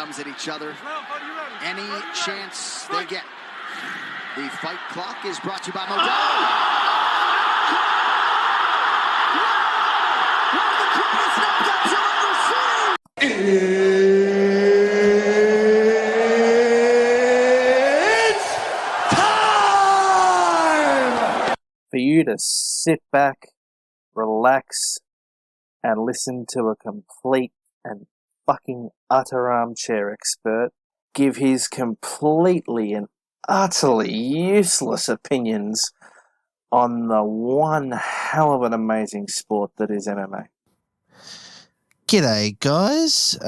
gums at each other any chance they get. The fight clock is brought to you by Modelo. It's time for you to sit back, relax, and listen to a complete and fucking utter armchair expert give his completely and utterly useless opinions on the one hell of an amazing sport that is MMA. G'day, guys.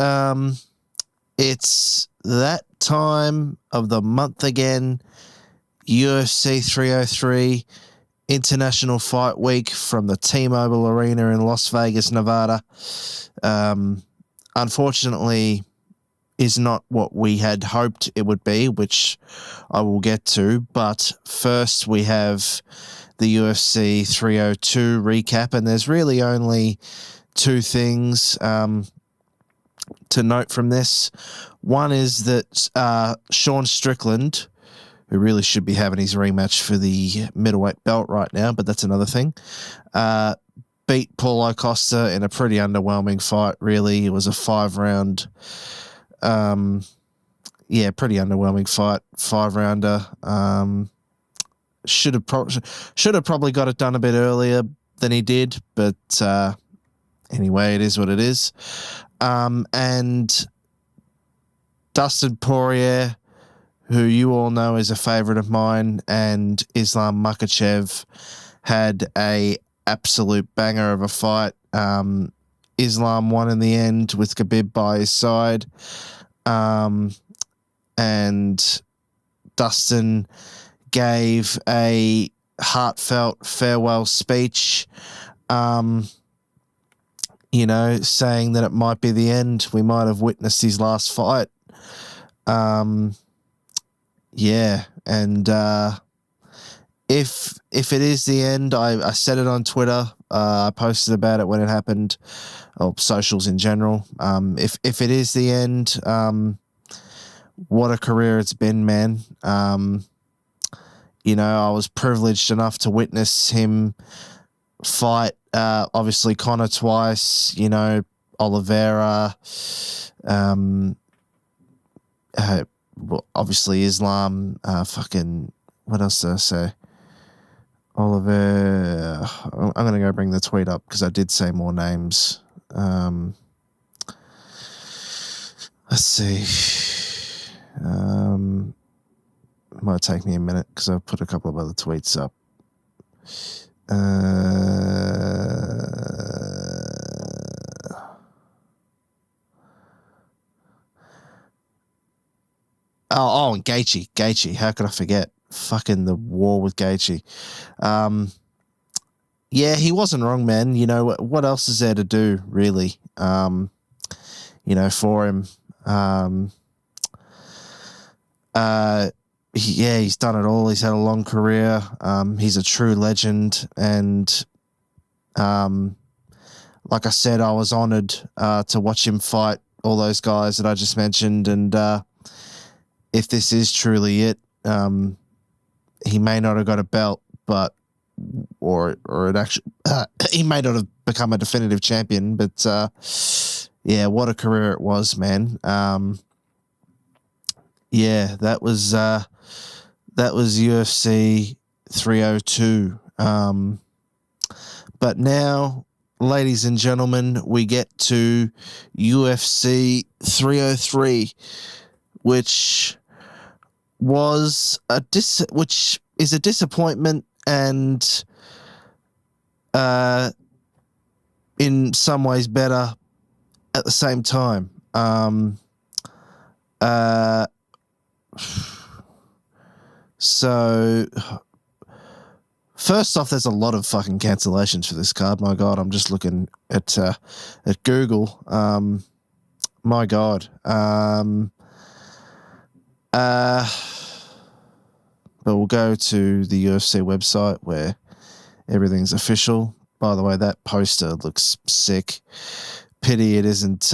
It's that time of the month again. UFC 303 International Fight Week from the T-Mobile Arena in Las Vegas, Nevada. Unfortunately, is not what we had hoped it would be, which I will get to. But first, we have the UFC 302 recap, and there's really only two things to note from this. One is that Sean Strickland, who really should be having his rematch for the middleweight belt right now, but that's another thing, beat Paulo Costa in a pretty underwhelming fight, really. It was a 5-round, pretty underwhelming fight, 5-rounder. Should have probably got it done a bit earlier than he did, but anyway, it is what it is. And Dustin Poirier, who you all know is a favorite of mine, and Islam Makhachev had a absolute banger of a fight. Islam won in the end with Khabib by his side. And Dustin gave a heartfelt farewell speech, saying that it might be the end. We might have witnessed his last fight. And if it is the end, I said it on Twitter. I posted about it when it happened, or socials in general. If it is the end, what a career it's been, man. I was privileged enough to witness him fight, obviously Conor twice, Oliveira, obviously Islam, what else did I say? Oliveira. I'm going to go bring the tweet up because I did say more names. Let's see. Might take me a minute because I've put a couple of other tweets up. And Gaethje. How could I forget? Fucking the war with Gaethje. He wasn't wrong, man. What else is there to do, really? For him. He's done it all. He's had a long career. He's a true legend. And like I said, I was honored to watch him fight all those guys that I just mentioned. And if this is truly it, he may not have got a belt, but or it actually he may not have become a definitive champion. But what a career it was, man. That was UFC 302. But now, ladies and gentlemen, we get to UFC 303, which is a disappointment and in some ways better at the same time. So first off, there's a lot of fucking cancellations for this card. My God, I'm just looking at Google. My God. But we'll go to the UFC website where everything's official. By the way, that poster looks sick. Pity it isn't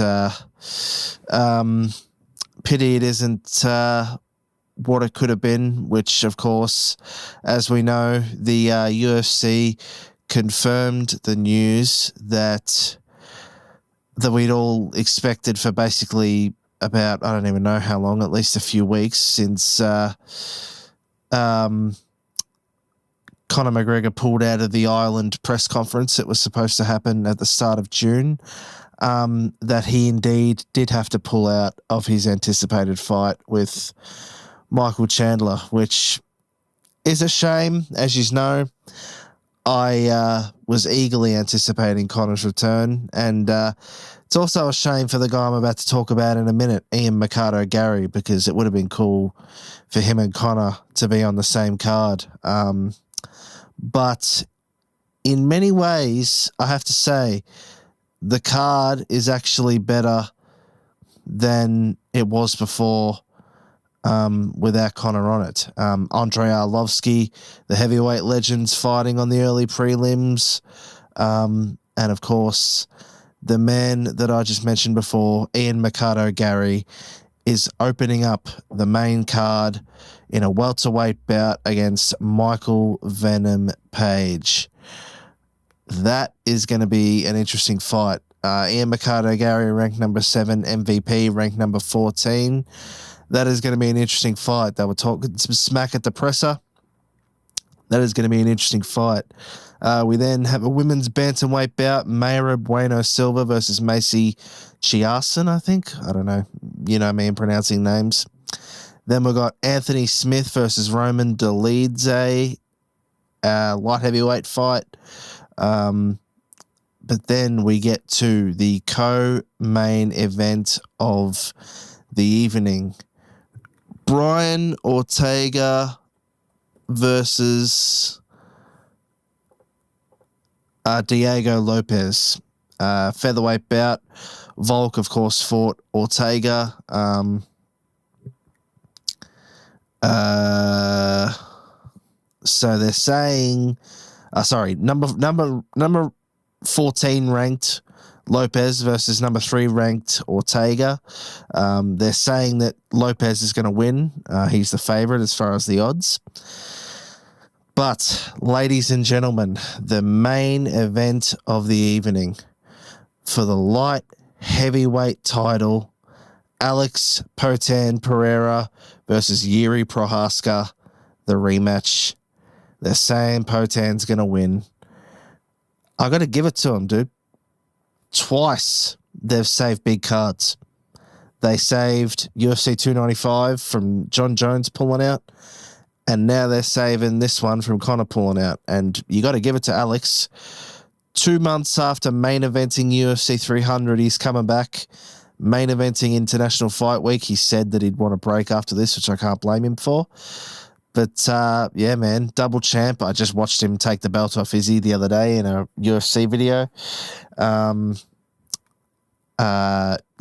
Pity it isn't what it could have been, which, of course, as we know, the UFC confirmed the news that we'd all expected for basically about, I don't even know how long, at least a few weeks since Conor McGregor pulled out of the Ireland press conference that was supposed to happen at the start of June, that he indeed did have to pull out of his anticipated fight with Michael Chandler, which is a shame. As you know, I was eagerly anticipating Conor's return, and it's also a shame for the guy I'm about to talk about in a minute, Ian Machado Garry, because it would have been cool for him and Conor to be on the same card. But in many ways, I have to say, the card is actually better than it was before without Conor on it. Andrei Arlovski, the heavyweight legends fighting on the early prelims. And, of course, the man that I just mentioned before, Ian Machado Garry, is opening up the main card in a welterweight bout against Michael Venom Page. That is going to be an interesting fight. Ian Machado Garry, ranked number 7, MVP, ranked number 14. That is going to be an interesting fight. They were talking some smack at the presser. That is going to be an interesting fight. We then have a women's bantamweight bout, Mayra Bueno Silva versus Macy Chiasson, I think. I don't know. You know me in pronouncing names. Then we've got Anthony Smith versus Roman Dolidze, light heavyweight fight. But then we get to the co-main event of the evening. Brian Ortega versus Diego Lopes. Featherweight bout. Volk, of course, fought Ortega. So they're saying, number 14 ranked Lopes versus number 3 ranked Ortega. They're saying that Lopes is going to win. He's the favorite as far as the odds. But, ladies and gentlemen, the main event of the evening for the light heavyweight title, Alex Poatan Pereira versus Jiri Prochazka, the rematch. They're saying Potan's going to win. I got to give it to him, dude. Twice they've saved big cards. They saved UFC 295 from John Jones pulling out, and now they're saving this one from Conor pulling out. And you got to give it to Alex. 2 months after main eventing UFC 300, he's coming back. Main eventing International Fight Week. He said that he'd want a break after this, which I can't blame him for. But, yeah, man, double champ. I just watched him take the belt off Izzy the other day in a UFC video.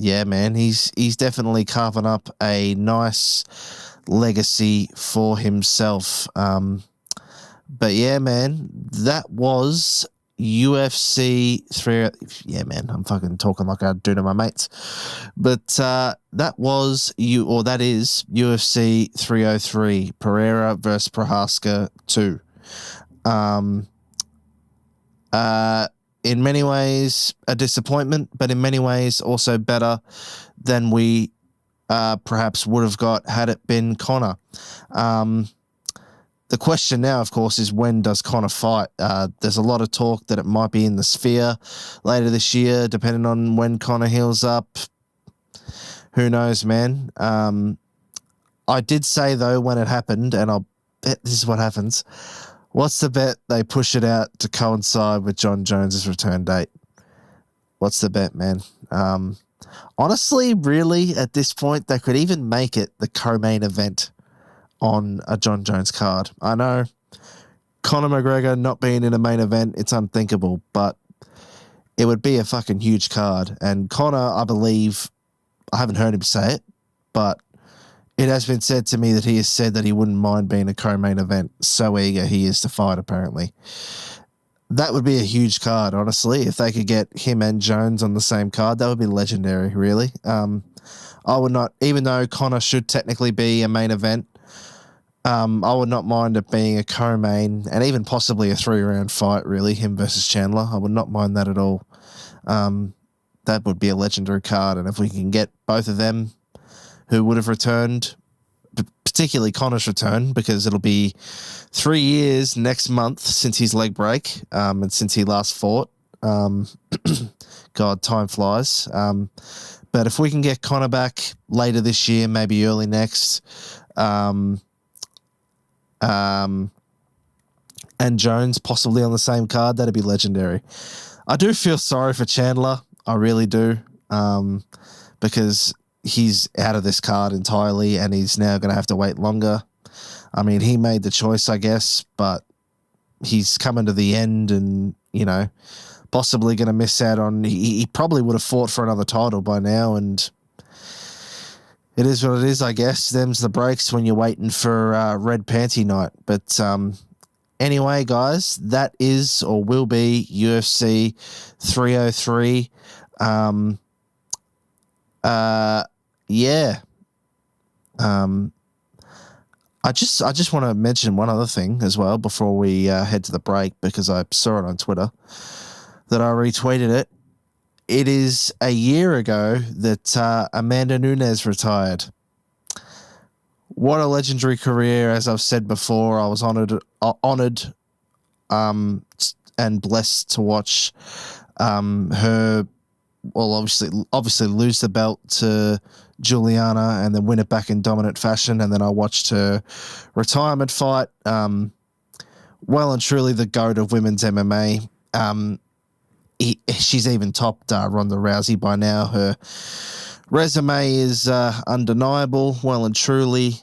Yeah, man, he's definitely carving up a nice legacy for himself. But, yeah, man, that was UFC 3... Yeah, man, I'm fucking talking like I do to my mates. But that is UFC 303, Pereira versus Prochazka 2. In many ways, a disappointment, but in many ways also better than we perhaps would have got had it been Conor. The question now, of course, is when does Conor fight? There's a lot of talk that it might be in the Sphere later this year, depending on when Conor heals up. Who knows, man? I did say, though, when it happened, and I'll bet this is what happens. What's the bet? They push it out to coincide with John Jones's return date. What's the bet, man? Honestly, really, at this point, they could even make it the co-main event on a John Jones card. I know Conor McGregor not being in a main event, it's unthinkable, but it would be a fucking huge card. And Conor, I believe, I haven't heard him say it, but it has been said to me that he has said that he wouldn't mind being a co-main event. So eager he is to fight, apparently. That would be a huge card, honestly. If they could get him and Jones on the same card, that would be legendary, really. I would not, even though Conor should technically be a main event, I would not mind it being a co-main and even possibly a 3-round fight, really, him versus Chandler. I would not mind that at all. That would be a legendary card, and if we can get both of them who would have returned, particularly Conor's return, because it'll be 3 years next month since his leg break and since he last fought. God, time flies. But if we can get Conor back later this year, maybe early next, and Jones possibly on the same card, that'd be legendary. I do feel sorry for Chandler. I really do, because he's out of this card entirely and he's now going to have to wait longer. I mean, he made the choice, I guess, but he's coming to the end and, you know, possibly going to miss out on... He probably would have fought for another title by now, and it is what it is, I guess. Them's the breaks when you're waiting for Red Panty Night. But anyway, guys, that is or will be UFC 303. Yeah. I just want to mention one other thing as well before we head to the break, because I saw it on Twitter that I retweeted it. It is a year ago that Amanda Nunes retired. What a legendary career. As I've said before, I was honored and blessed to watch her, well, obviously lose the belt to Juliana and then win it back in dominant fashion. And then I watched her retirement fight. Well and truly the GOAT of women's MMA. She's even topped Ronda Rousey by now. Her resume is undeniable, well and truly.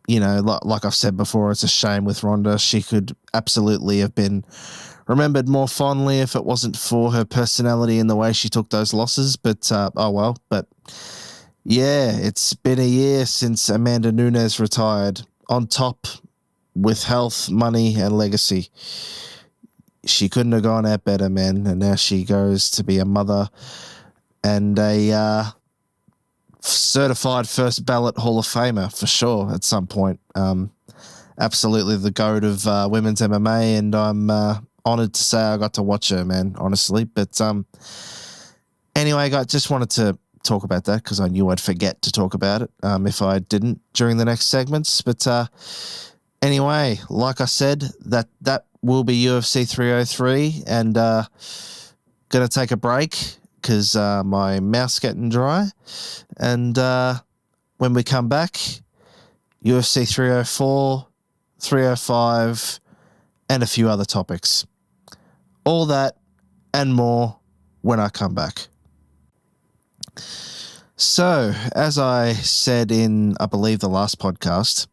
You know, like I've said before, it's a shame with Ronda. She could absolutely have been remembered more fondly if it wasn't for her personality and the way she took those losses. But, oh well. But, yeah, it's been a year since Amanda Nunes retired, on top with health, money, and legacy. She couldn't have gone out better, man. And now she goes to be a mother and a certified first ballot Hall of Famer for sure at some point. Absolutely the GOAT of women's MMA, and I'm honored to say I got to watch her, man, honestly. But anyway, I just wanted to talk about that because I knew I'd forget to talk about it if I didn't during the next segments. But anyway, like I said, that will be UFC 303, and going to take a break because my mouth's getting dry. And when we come back, UFC 304, 305, and a few other topics. All that and more when I come back. So, as I said in, I believe, the last podcast,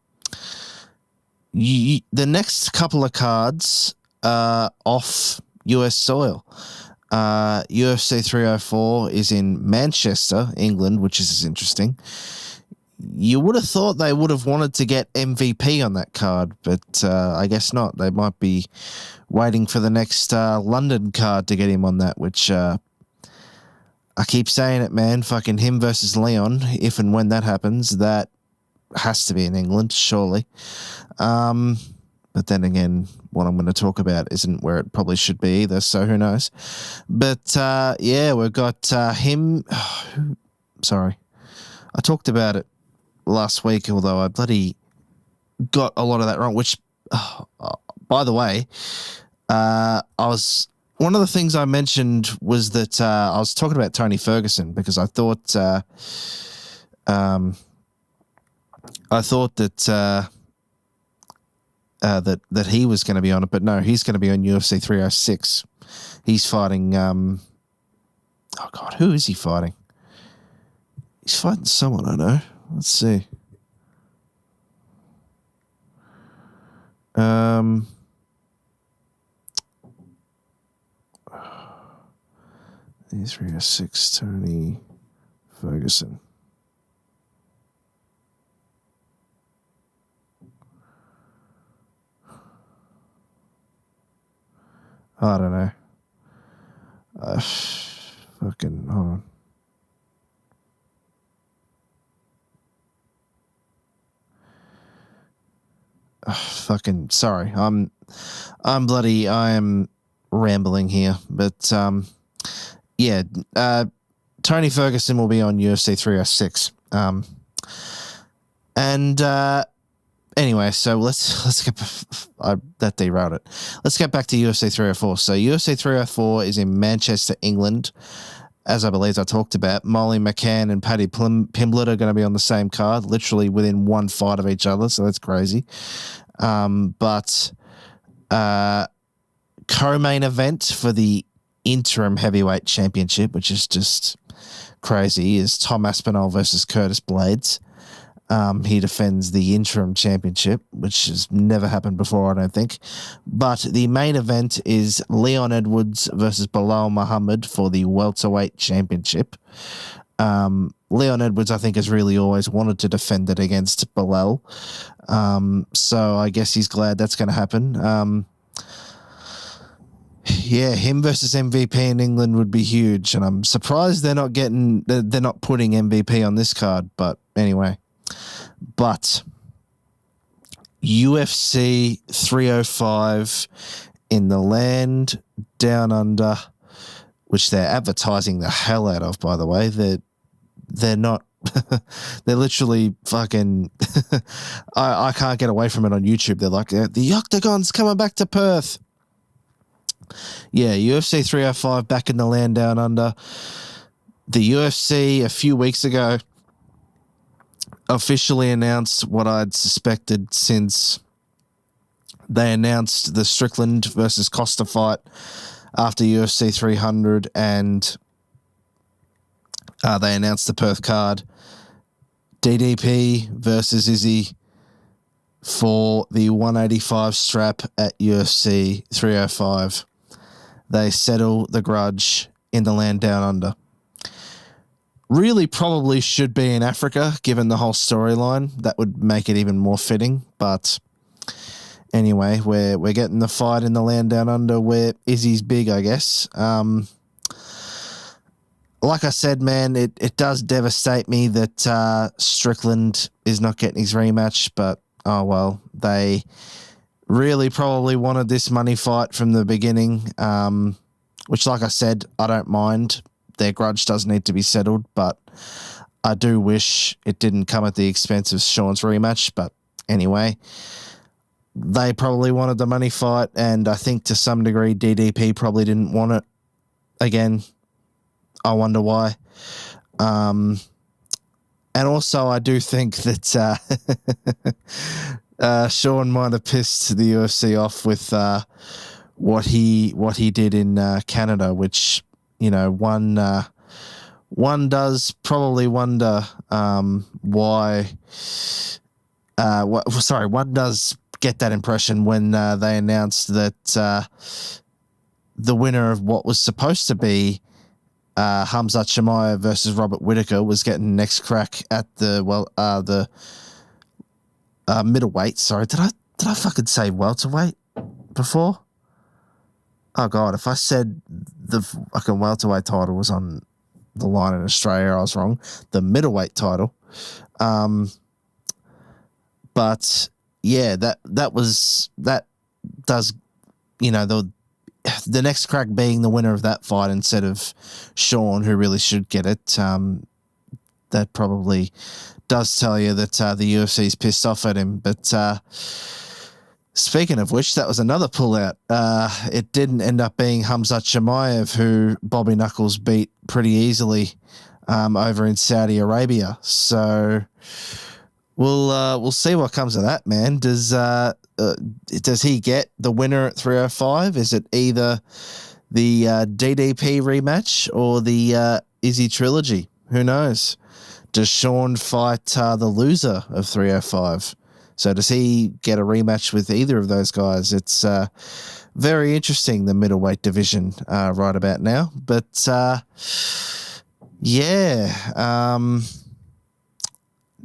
the next couple of cards are off US soil. UFC 304 is in Manchester, England, which is interesting. You would have thought they would have wanted to get MVP on that card, but I guess not. They might be waiting for the next London card to get him on that, which I keep saying it, man. Fucking him versus Leon. If and when that happens, that has to be in England, surely. But then again, what I'm going to talk about isn't where it probably should be either, so who knows. But yeah, we've got him. Sorry. I talked about it last week, although I bloody got a lot of that wrong, which, by the way, one of the things I mentioned was that I was talking about Tony Ferguson because I thought that that he was going to be on it, but no, he's going to be on UFC 306. He's fighting, oh God, who is he fighting? He's fighting someone I know. Let's see. 306 Tony Ferguson. I don't know. Fucking hold on. Fucking sorry. I am rambling here, but yeah. Tony Ferguson will be on UFC 306. Anyway, so let's get that derailed it. Let's get back to UFC 304. So UFC 304 is in Manchester, England. As I believe I talked about, Molly McCann and Paddy Pimblett are going to be on the same card, literally within one fight of each other. So that's crazy. But co-main event for the interim heavyweight championship, which is just crazy, is Tom Aspinall versus Curtis Blades. He defends the interim championship, which has never happened before, I don't think. But the main event is Leon Edwards versus Bilal Muhammad for the welterweight championship. Leon Edwards, I think, has really always wanted to defend it against Bilal. So I guess he's glad that's going to happen. Yeah, him versus MVP in England would be huge, and I'm surprised they're not putting MVP on this card. But anyway. But UFC 305 in the land down under, which they're advertising the hell out of, by the way. They're not. They're literally fucking. I can't get away from it on YouTube. They're like, the Octagon's coming back to Perth. Yeah, UFC 305 back in the land down under. The UFC a few weeks ago officially announced what I'd suspected since they announced the Strickland versus Costa fight after UFC 300, and they announced the Perth card. DDP versus Izzy for the 185 strap at UFC 305. They settle the grudge in the land down under. Really probably should be in Africa, given the whole storyline. That would make it even more fitting. But anyway, we're getting the fight in the land down under where Izzy's big, I guess. Like I said, man, it does devastate me that Strickland is not getting his rematch. But, oh well, they really probably wanted this money fight from the beginning, which, like I said, I don't mind. Their grudge does need to be settled, but I do wish it didn't come at the expense of Sean's rematch. But anyway, they probably wanted the money fight, and I think to some degree DDP probably didn't want it. Again, I wonder why. And also I do think that Sean might have pissed the UFC off with what he did in Canada, which, you know, one does probably wonder why. One does get that impression when they announced that the winner of what was supposed to be Khamzat Chimaev versus Robert Whittaker was getting next crack at the middleweight. Sorry, did I fucking say welterweight before? Oh God, if I said the fucking welterweight title was on the line in Australia, I was wrong. The middleweight title. But yeah, that does, you know, the next crack being the winner of that fight instead of Sean, who really should get it. That probably does tell you that the UFC's pissed off at him. But speaking of which, that was another pullout. It didn't end up being Khamzat Chimaev, who Bobby Knuckles beat pretty easily over in Saudi Arabia. So we'll see what comes of that, man. Does he get the winner at 305? Is it either the DDP rematch or the Izzy trilogy? Who knows? Does Sean fight the loser of 305? So does he get a rematch with either of those guys? It's very interesting, the middleweight division right about now. But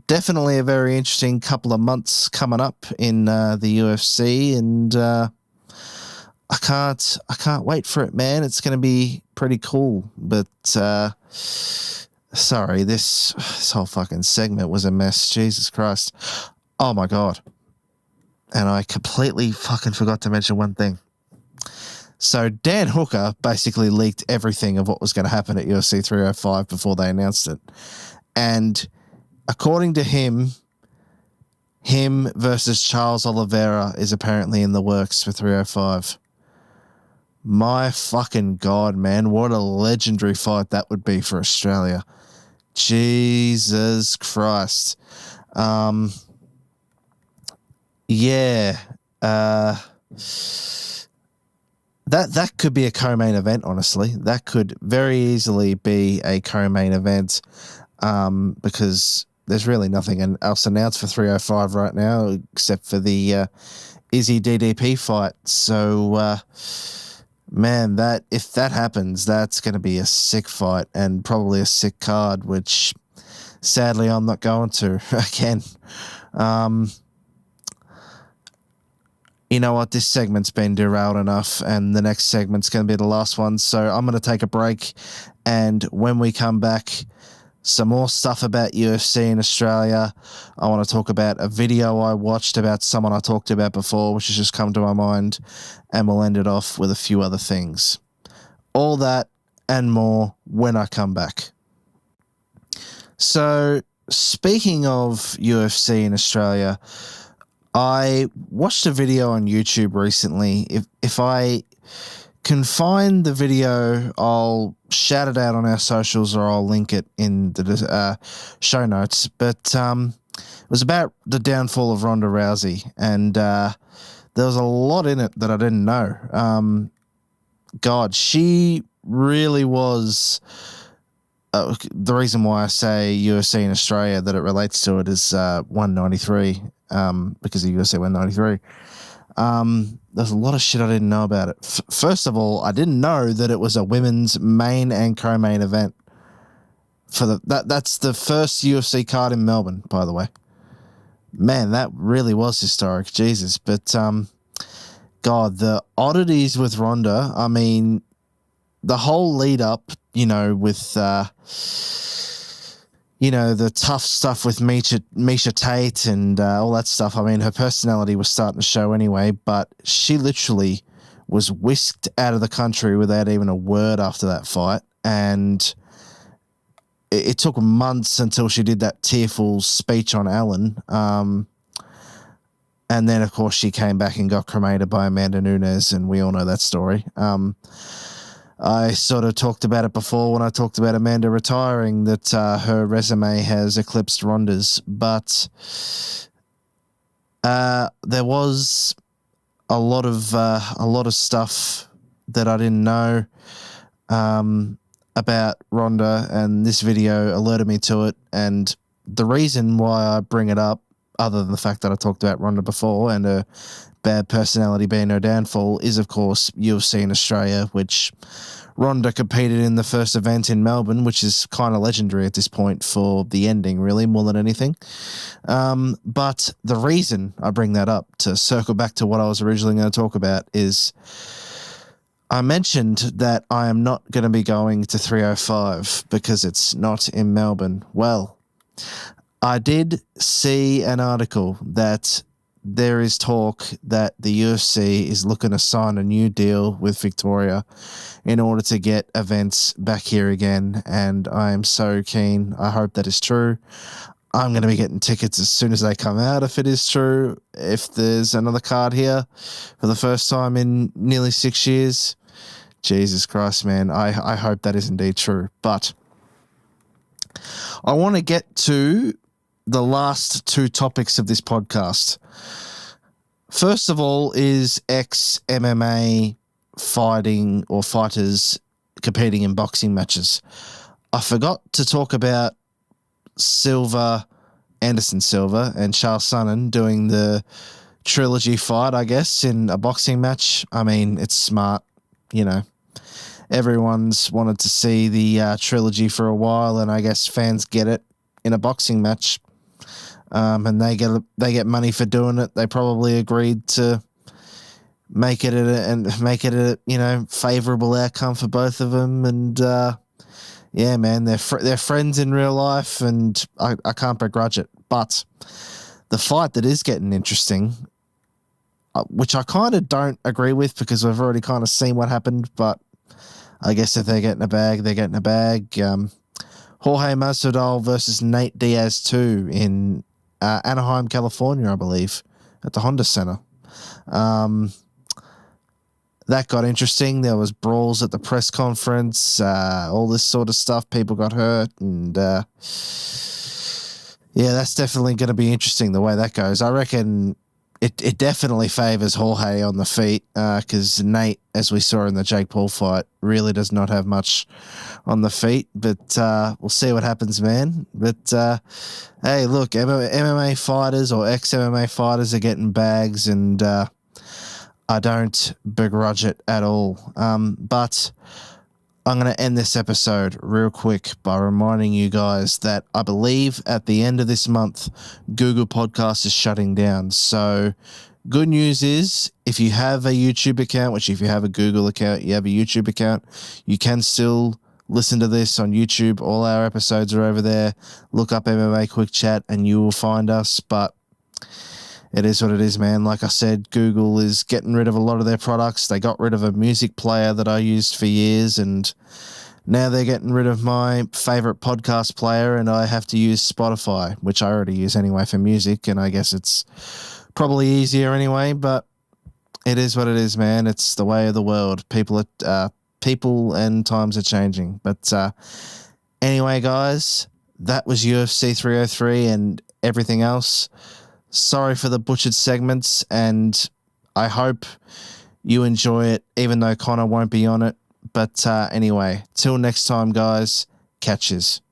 definitely a very interesting couple of months coming up in the UFC, and I can't wait for it, man. It's going to be pretty cool. But sorry, this whole fucking segment was a mess. Jesus Christ. Oh my God. And I completely fucking forgot to mention one thing. So Dan Hooker basically leaked everything of what was going to happen at UFC 305 before they announced it. And according to him versus Charles Oliveira is apparently in the works for 305. My fucking God, man. What a legendary fight that would be for Australia. Jesus Christ. Yeah. That could be a co-main event, honestly. That could very easily be a co-main event because there's really nothing else announced for 305 right now except for the Izzy DDP fight. So, man, if that happens, that's going to be a sick fight and probably a sick card, which sadly I'm not going to again. You know what? This segment's been derailed enough, and the next segment's going to be the last one. So I'm going to take a break, and when we come back, some more stuff about UFC in Australia. I want to talk about a video I watched about someone I talked about before, which has just come to my mind, and we'll end it off with a few other things. All that and more when I come back. So, speaking of UFC in Australia, I watched a video on YouTube recently. If I can find the video, I'll shout it out on our socials or I'll link it in the show notes. But it was about the downfall of Ronda Rousey, and there was a lot in it that I didn't know. God, she really was... the reason why I say UFC in Australia that it relates to it is 193, because of UFC 193. There's a lot of shit I didn't know about it. First of all, I didn't know that it was a women's main and co-main event. That's the first UFC card in Melbourne, by the way. Man, that really was historic, Jesus. But God, the oddities with Ronda. I mean, the whole lead up, with the tough stuff with Misha Tate and all that stuff. I mean, her personality was starting to show anyway, but she literally was whisked out of the country without even a word after that fight. And it took months until she did that tearful speech on Allen. And then, of course, she came back and got cremated by Amanda Nunes, and we all know that story. I sort of talked about it before when I talked about Amanda retiring, that her resume has eclipsed Ronda's, but there was a lot of stuff that I didn't know about Ronda, and this video alerted me to it. And the reason why I bring it up, other than the fact that I talked about Ronda before and her bad personality being her downfall, is of course UFC in Australia, which Ronda competed in the first event in Melbourne, which is kind of legendary at this point for the ending, really, more than anything. But the reason I bring that up, to circle back to what I was originally going to talk about, is I mentioned that I am not going to be going to 305 because it's not in Melbourne. Well, I did see an article that there is talk that the UFC is looking to sign a new deal with Victoria in order to get events back here again, and I am so keen. I hope that is true. I'm going to be getting tickets as soon as they come out if it is true. If there's another card here for the first time in nearly 6 years, Jesus Christ, man, I hope that is indeed true. But I want to get to the last two topics of this podcast. First of all is ex-MMA fighting or fighters competing in boxing matches. I forgot to talk about Anderson Silva and Charles Sonnen doing the trilogy fight, I guess, in a boxing match. I mean, it's smart, Everyone's wanted to see the trilogy for a while, and I guess fans get it in a boxing match. And they get money for doing it. They probably agreed to make it a favorable outcome for both of them. And yeah, man, they're friends in real life, and I can't begrudge it. But the fight that is getting interesting, which I kind of don't agree with because we've already kind of seen what happened, but I guess if they're getting a bag, they're getting a bag. Jorge Masvidal versus Nate Diaz 2 in Anaheim, California, I believe, at the Honda Center. That got interesting. There was brawls at the press conference, all this sort of stuff. People got hurt, and yeah, that's definitely going to be interesting the way that goes. I reckon it definitely favors Jorge on the feet because Nate, as we saw in the Jake Paul fight, really does not have much on the feet. But we'll see what happens, man. But hey, look, MMA fighters or ex-MMA fighters are getting bags, and I don't begrudge it at all. But I'm going to end this episode real quick by reminding you guys that I believe at the end of this month, Google Podcast is shutting down. So good news is if you have a YouTube account, which if you have a Google account, you have a YouTube account, you can still listen to this on YouTube. All our episodes are over there. Look up MMA Quick Chat and you will find us. But it is what it is, man. Like I said, Google is getting rid of a lot of their products. They got rid of a music player that I used for years, and now they're getting rid of my favorite podcast player, and I have to use Spotify, which I already use anyway for music, and I guess it's probably easier anyway, but it is what it is, man. It's the way of the world. People and times are changing. But anyway, guys, that was UFC 303 and everything else. Sorry for the butchered segments, and I hope you enjoy it, even though Conor won't be on it. But anyway, till next time, guys, catches.